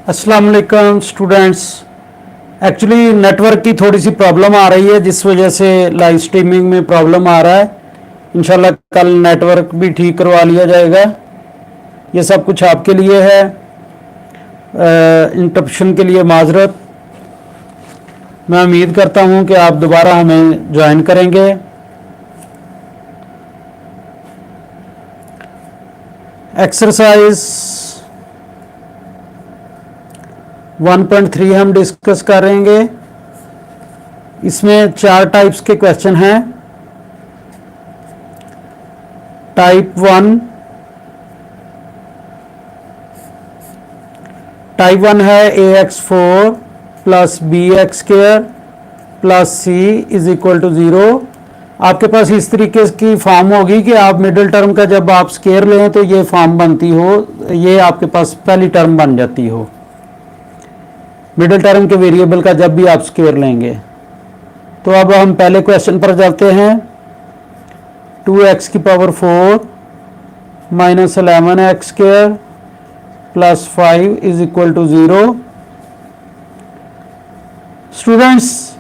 अस्सलाम वालेकुम students. Actually network की थोड़ी सी प्रॉब्लम आ रही है जिस वजह से लाइव स्ट्रीमिंग में प्रॉब्लम आ रहा है। इंशाल्लाह कल नेटवर्क भी ठीक करवा लिया जाएगा। ये सब कुछ आपके लिए है। इंटरप्शन के लिए माजरत। मैं उम्मीद करता हूँ कि आप दोबारा हमें ज्वाइन करेंगे। एक्सरसाइज 1.3 हम डिस्कस करेंगे। इसमें 4 टाइप्स के क्वेश्चन हैं। टाइप 1 है ax4 plus b x square plus c is equal to 0। आपके पास इस तरीके की फॉर्म होगी कि आप मिडिल टर्म का जब आप स्क्वायर लें तो ये फॉर्म बनती हो, ये आपके पास पहली टर्म बन जाती हो मिडिल टर्म के वेरिएबल का जब भी आप स्क्वायर लेंगे। तो अब हम पहले क्वेश्चन पर जाते हैं। 2x की power 4 minus 11x square plus 5 is equal to 0। Students,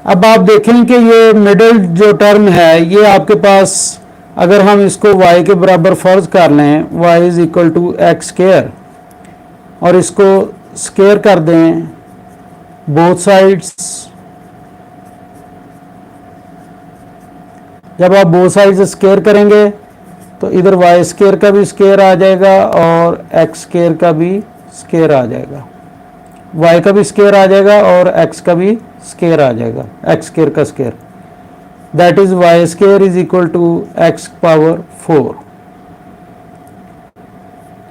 अब आप देखें कि ये मिडिल जो टर्म है ये आपके पास, अगर हम इसको y के बराबर फर्ज कर लें, y is equal to x square, और इसको स्क्वायर कर दें बोथ साइड्स। जब आप बोथ साइड्स स्क्वायर करेंगे तो इधर y स्क्वायर का भी स्क्वायर आ जाएगा और x स्क्वायर का भी स्क्वायर आ जाएगा। y का भी स्क्वायर आ जाएगा और x का भी स्क्वायर आ जाएगा, x स्क्वायर का square. That is y square is equal to x power 4।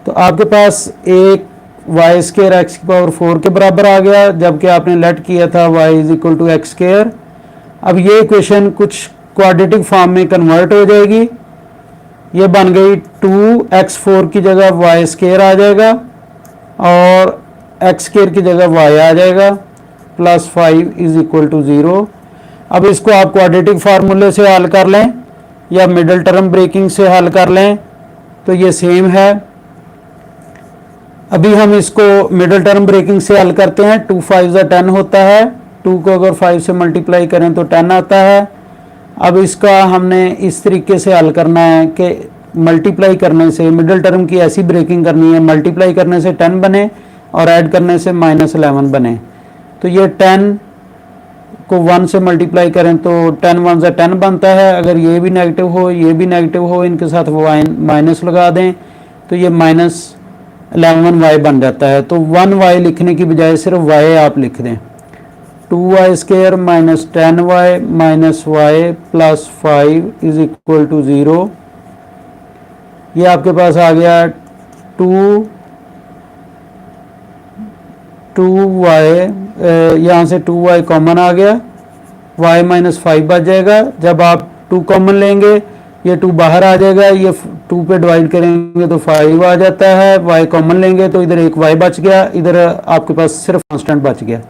तो आपके पास एक y स्क्वायर एक्स की पावर 4 के बराबर आ गया, जबकि आपने लेट किया था y is equal to x square. अब ये इक्वेशन कुछ क्वाड्रेटिक फॉर्म में कन्वर्ट हो जाएगी। ये बन गई 2x4 की जगह y स्क्वायर आ जाएगा और x स्क्वायर की जगह y आ जाएगा प्लस 5 इज इक्वल टू 0। अब इसको आप क्वाड्रेटिक फार्मूले से हल कर लें या मिडिल टर्म ब्रेकिंग से हल कर लें तो ये सेम है। अभी हम इसको मिडिल टर्म ब्रेकिंग से हल करते हैं। 2 5 10 होता है, 2 को अगर 5 से मल्टीप्लाई करें तो 10 आता है। अब इसका हमने इस तरीके से हल करना है कि मल्टीप्लाई करने से, मिडिल टर्म की ऐसी ब्रेकिंग करनी है, मल्टीप्लाई करने से 10 बने और ऐड करने से -11 बने। तो ये 10 को 1 से मल्टीप्लाई करें तो 10 1 से 10 बनता है। अगर ये भी नेगेटिव हो, ये भी नेगेटिव हो, इनके साथ माइनस लगा दें तो ये -11y बन जाता है। तो 1y लिखने की बजाय सिर्फ y आप लिख दें। 2y square minus 10y minus y plus 5 is equal to 0। ये आपके पास आ गया 2y, यहाँ से 2y कॉमन आ गया, y माइनस 5 बच जाएगा। जब आप 2 कॉमन लेंगे ये 2 बाहर आ जाएगा, ये 2 पे डिवाइड करेंगे तो 5 आ जाता है। y कॉमन लेंगे तो इधर एक y बच गया, इधर आपके पास सिर्फ कांस्टेंट बच गया।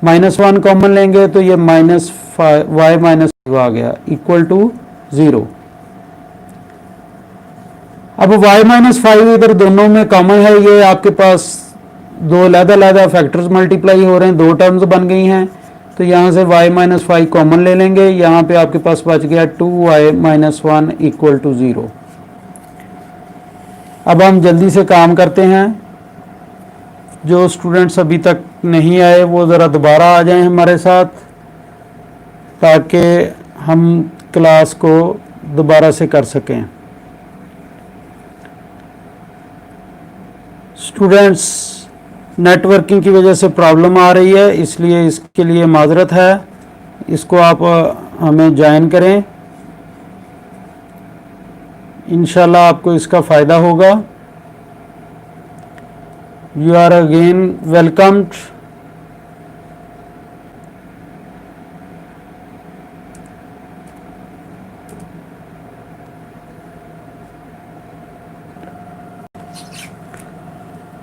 -1 कॉमन लेंगे तो ये y माइनस 5 आ गया इक्वल टू 0। अब y माइनस 5 इधर दोनों में कॉमन है, ये आपके पास दो अलग-अलग फैक्टर्स मल्टीप्लाई हो रहे हैं, 2 टर्म्स बन गई हैं। तो यहाँ से y माइनस 5 कॉमन ले लेंगे, यहाँ पे आपके पास बच गया 2y माइनस 1 इक्वल टू 0। अब हम जल्दी से काम करते हैं। जो स्टूडेंट्स अभी तक नहीं आए वो ज़रा दोबारा आ जाएं हमारे साथ, ताकि हम क्लास को दोबारा से कर सकें। स्टूडेंट्स, नेटवर्किंग की वजह से प्रॉब्लम आ रही है, इसलिए इसके लिए माजरत है। इसको आप हमें ज्वाइन करें, इंशाल्लाह आपको इसका फ़ायदा होगा। You are again welcomed.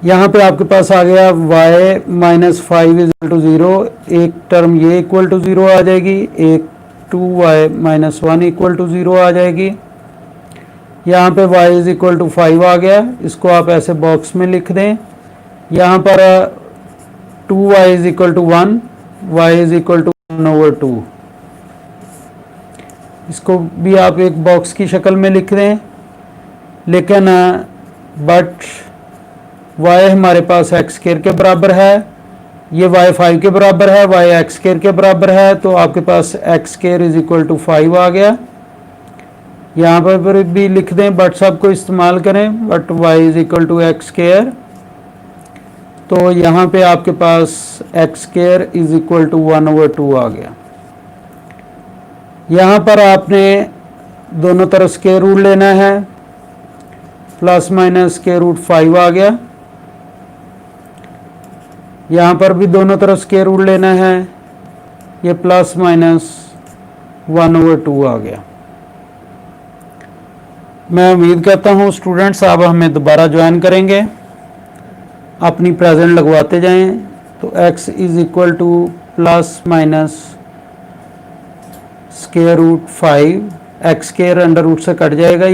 यहाँ पे आपके पास आ गया y minus 5 is equal to 0। एक टर्म ये इक्वल टू 0 आ जाएगी, एक 2y माइनस 1 इक्वल टू 0 आ जाएगी। यहाँ पे y इज इक्वल टू 5 आ गया, इसको आप ऐसे बॉक्स में लिख दें यहाँ पर 2y is equal to 1, y is equal to 1/2। इसको भी आप एक बॉक्स की शक्ल में लिख दें, लेकिन बट y हमारे पास x स्क्वायर के बराबर है, ये y 5 के बराबर है, y x स्क्वायर के बराबर है, तो आपके पास x square is equal to 5 आ गया। यहाँ पर भी लिख दें, बट सबको इस्तेमाल करें, but y is equal to x square, तो यहाँ पे आपके पास X square is equal to 1/2 आ गया। यहाँ पर आपने दोनों तरफ स्क्वायर रूट लेना है, प्लस माइनस स्क्वायर रूट 5 आ गया। यहाँ पर भी दोनों तरफ स्क्वायर रूट लेना है, ये प्लस माइनस 1/2 आ गया। मैं उम्मीद करता हूँ स्टूडेंट्स आप हमें दोबारा ज्वाइन करेंगे, अपनी प्रेजेंट लगवाते जाएं। तो x is equal to plus minus square root 5, x square under root से कट जाएगा,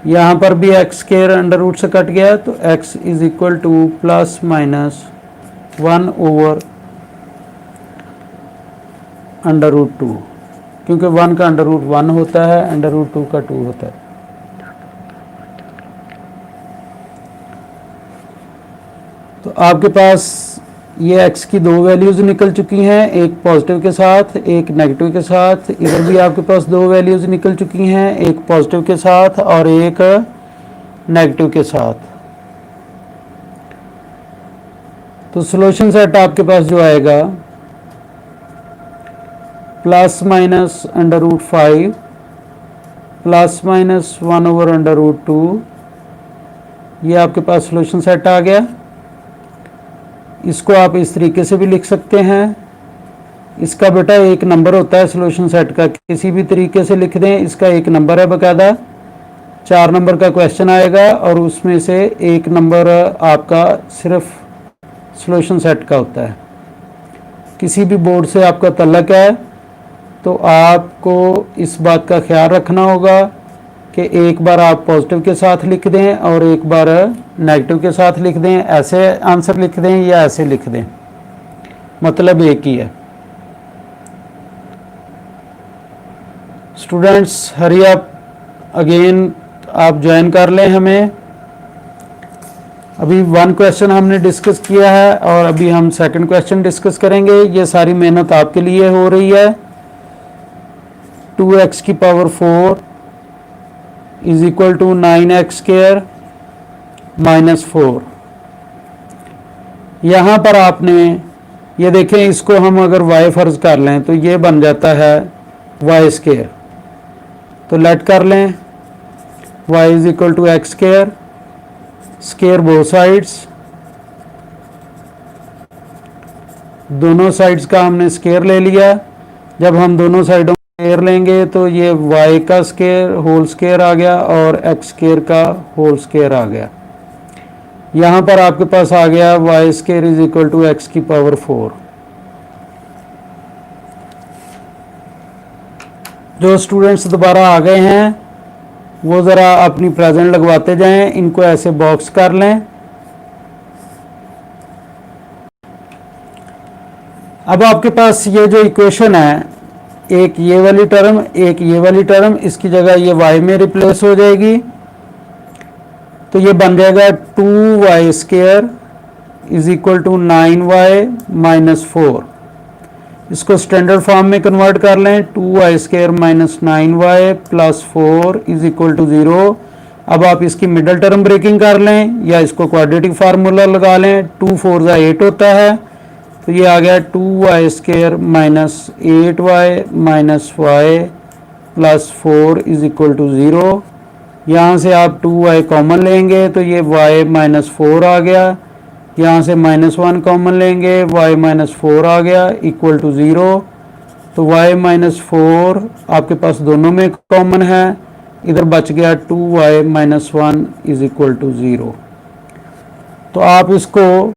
यहाँ पर भी एक्स स्क्वायर अंडर रूट से कट गया, तो x is equal to plus minus 1/√2, क्योंकि 1 का अंडर रूट 1 होता है, अंडर रूट 2 का 2 होता है। तो आपके पास ये x की दो वैल्यूज़ निकल चुकी हैं, एक पॉजिटिव के साथ, एक नेगेटिव के साथ। इधर भी आपके पास दो वैल्यूज़ निकल चुकी हैं, एक पॉजिटिव के साथ और एक नेगेटिव के साथ। तो सॉल्यूशन सेट आपके पास जो आएगा प्लस माइनस √5 प्लस माइनस 1/√2, ये आपके पास सॉल्यूशन सेट आ गया। इसको आप इस तरीके से भी लिख सकते हैं, इसका बेटा एक नंबर होता है सॉल्यूशन सेट का, किसी भी तरीके से लिख दें, इसका एक नंबर है बकायदा। 4 नंबर का क्वेश्चन आएगा और उसमें से एक नंबर आपका सिर्फ सॉल्यूशन सेट का होता है। किसी भी बोर्ड से आपका तल्लक है तो आपको इस बात का ख्याल रखना होगा कि एक बार आप पॉजिटिव के साथ लिख दें और एक बार नेगेटिव के साथ लिख दें, ऐसे आंसर लिख दें या ऐसे लिख दें, मतलब एक ही है। स्टूडेंट्स हरी अप, अगेन आप ज्वाइन कर लें हमें। अभी 1 क्वेश्चन हमने डिस्कस किया है और अभी हम सेकंड क्वेश्चन डिस्कस करेंगे। ये सारी मेहनत आपके लिए हो रही है। 2x की power 4 is equal to 9x² minus 4। यहाँ पर आपने ये देखें, इसको हम अगर y फर्ज कर लें तो ये बन जाता है y²। तो लेट कर लें y is equal to x², square both sides, दोनों साइड्स का हमने स्क्वायर ले लिया। जब हम दोनों साइडों स्क्वायर लेंगे तो ये y का स्क्वायर होल स्क्वायर आ गया और x² का होल स्क्वायर आ गया। यहाँ पर आपके पास आ गया y² is equal to x की पावर 4। जो स्टूडेंट्स दोबारा आ गए हैं वो ज़रा अपनी प्रेजेंट लगवाते जाएं, इनको ऐसे बॉक्स कर लें। अब आपके पास ये जो इक्वेशन है, एक ये वाली टर्म एक ये वाली टर्म, इसकी जगह ये y में रिप्लेस हो जाएगी, तो ये बन जाएगा 2y² is equal to 9y minus 4। इसको स्टैंडर्ड फॉर्म में कन्वर्ट कर लें, 2y² minus 9y plus 4 is equal to 0। अब आप इसकी मिडल टर्म ब्रेकिंग कर लें या इसको क्वाड्रेटिक फार्मूला लगा लें, 2 4 ज़ा 8 होता है, तो ये आ गया 2y² minus 8y minus y plus 4 is equal to 0। यहाँ से आप 2y कॉमन लेंगे तो ये y माइनस 4 आ गया, यहाँ से -1 कॉमन लेंगे, y माइनस 4 आ गया इक्वल टू 0। तो y माइनस 4 आपके पास दोनों में कॉमन है, इधर बच गया 2y minus 1 is equal to 0। तो आप इसको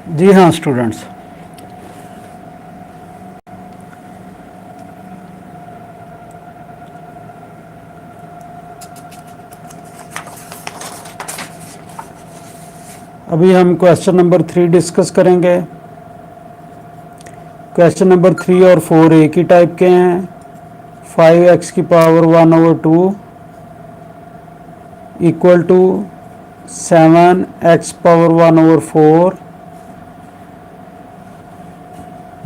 जी हाँ स्टूडेंट्स, अभी हम क्वेश्चन नंबर 3 डिस्कस करेंगे। क्वेश्चन नंबर 3 और 4 एक ही टाइप के हैं। 5x की power 1/2 equal to 7x power 1/4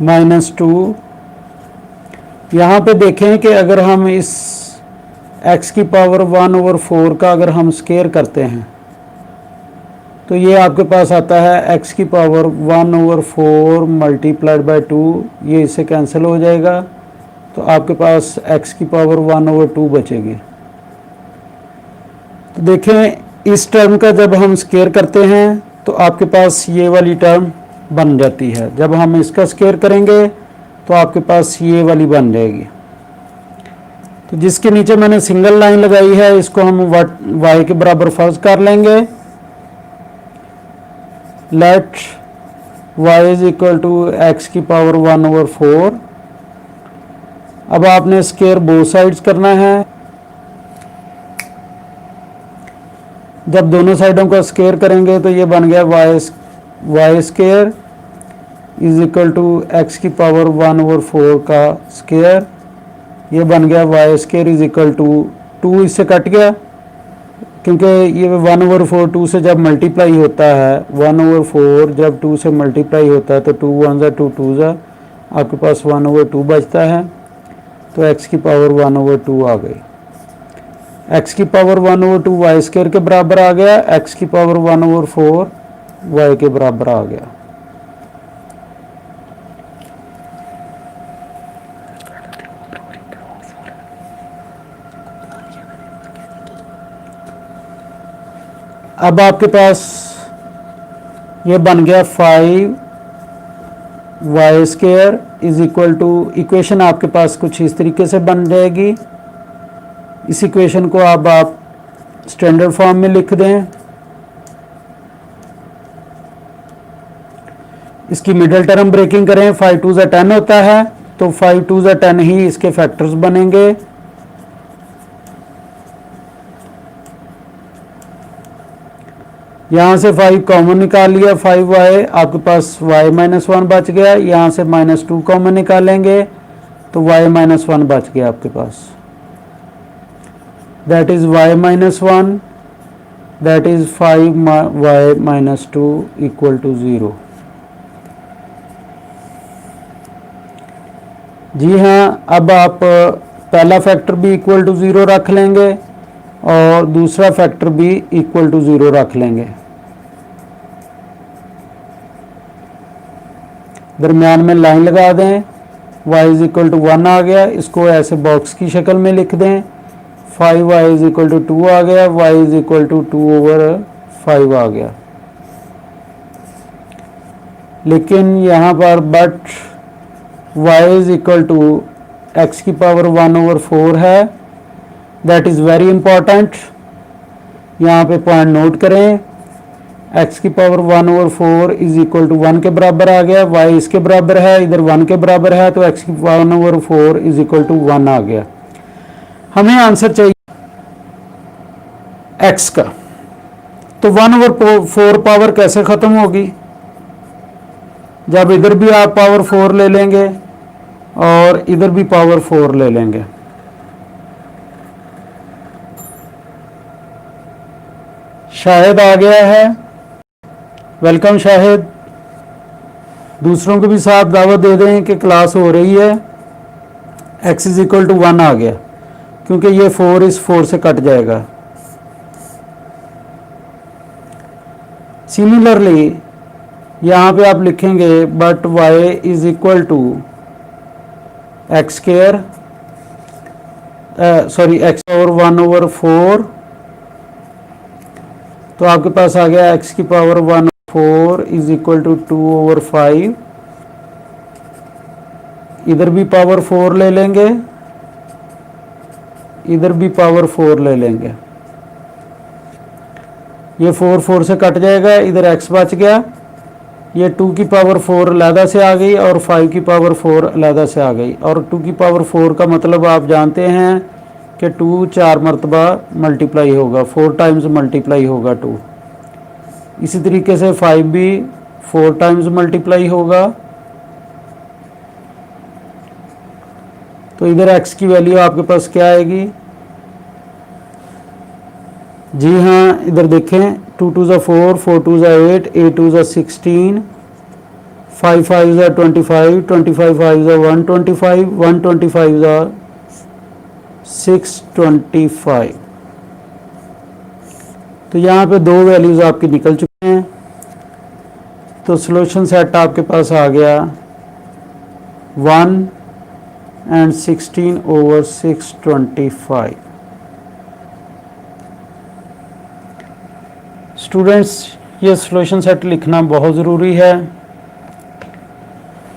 -2। यहाँ पे देखें कि अगर हम इस x की पावर 1/4 का अगर हम स्क्वायर करते हैं तो ये आपके पास आता है x की पावर 1/4 मल्टीप्लाइड बाई 2, ये इससे कैंसिल हो जाएगा, तो आपके पास x की पावर 1/2 बचेगी। तो देखें इस टर्म का जब हम स्क्वायर करते हैं तो आपके पास ये वाली टर्म बन जाती है। जब हम इसका स्क्वायर करेंगे तो आपके पास ये वाली बन जाएगी। तो जिसके नीचे मैंने सिंगल लाइन लगाई है इसको हम y के बराबर फर्ज कर लेंगे। Let y is equal to x की पावर 1/4। अब आपने स्क्वायर बोथ साइड्स करना है। जब दोनों साइडों का स्क्वायर करेंगे तो ये बन गया y square is equal to x की पावर 1/4 का स्क्वायर, ये बन गया y square is equal to 2, इससे कट गया क्योंकि ये 1/4 2 से जब मल्टीप्लाई होता है, 1/4 जब 2 से मल्टीप्लाई होता है तो 2 1 जा 2 2 जा, आपके पास 1/2 बचता है। तो x की पावर 1/2 आ गई। x की पावर 1/2 y स्क्वायर के बराबर आ गया, x की पावर 1/4 y के बराबर आ गया। अब आपके पास ये बन गया 5 y square is equal to, equation आपके पास कुछ इस तरीके से बन जाएगी। इस इक्वेशन को अब आप स्टैंडर्ड फॉर्म में लिख दें। इसकी मिडिल टर्म ब्रेकिंग करें, 5 2 जा 10 होता है तो 5 2 जा 10 ही इसके फैक्टर्स बनेंगे। यहाँ से 5 कॉमन निकाल लिया, 5y, आपके पास y-1 बच गया। यहाँ से -2 कॉमन निकालेंगे तो y-1 बच गया आपके पास। That is y-1, that is 5y-2 equal to 0। जी हाँ, अब आप पहला फैक्टर भी इक्वल टू 0 रख लेंगे और दूसरा फैक्टर भी इक्वल टू 0 रख लेंगे। दरमियान में लाइन लगा दें, y इज इक्वल टू 1 आ गया, इसको ऐसे बॉक्स की शक्ल में लिख दें। 5y इज इक्वल टू 2 आ गया, y इज इक्वल टू 2/5 आ गया। लेकिन यहाँ पर but y is equal to x की पावर 1/4 है। दैट इज़ वेरी इंपॉर्टेंट, यहाँ पे पॉइंट नोट करें। x की पावर 1/4 इज इक्वल टू 1 के बराबर आ गया, y इसके बराबर है, इधर 1 के बराबर है, तो x की 1/4 इज इक्वल टू 1 आ गया। हमें आंसर चाहिए x का। तो 1/4 पावर कैसे ख़त्म होगी? जब इधर भी आप पावर 4 ले लेंगे और इधर भी पावर 4 ले लेंगे। शाहिद आ गया है, वेलकम शाहिद। दूसरों को भी साथ दावत दे दें कि क्लास हो रही है। x इज इक्वल टू 1 आ गया क्योंकि ये 4 इस 4 से कट जाएगा। सिमिलरली यहाँ पे आप लिखेंगे but y is equal to x square, sorry x और 1/4, तो आपके पास आ गया x की पावर 1/4 इज इक्वल टू 2/5। इधर भी पावर 4 ले लेंगे, इधर भी पावर 4 ले लेंगे। ये 4 4 से कट जाएगा, इधर x बच गया, ये 2 की पावर 4 अलहदा से आ गई और 5 की पावर 4 अलहदा से आ गई। और 2 की पावर 4 का मतलब आप जानते हैं कि 2 4 मरतबा मल्टीप्लाई होगा, 4 टाइम्स मल्टीप्लाई होगा 2। इसी तरीके से 5 भी 4 टाइम्स मल्टीप्लाई होगा। तो इधर x की वैल्यू आपके पास क्या आएगी? जी हाँ, इधर देखें, 2 2 ज़ा 4, 4 2 ज़ा 8, 8 2 ज़ा 16, 5 5 ज़ा 25, 25 5 ज़ा 125, 125 ज़ा 625। तो यहाँ पे 2 वैल्यूज़ आपकी निकल चुके हैं। तो सॉल्यूशन सेट आपके पास आ गया 1 and 16/625। स्टूडेंट्स, ये सॉल्यूशन सेट लिखना बहुत ज़रूरी है।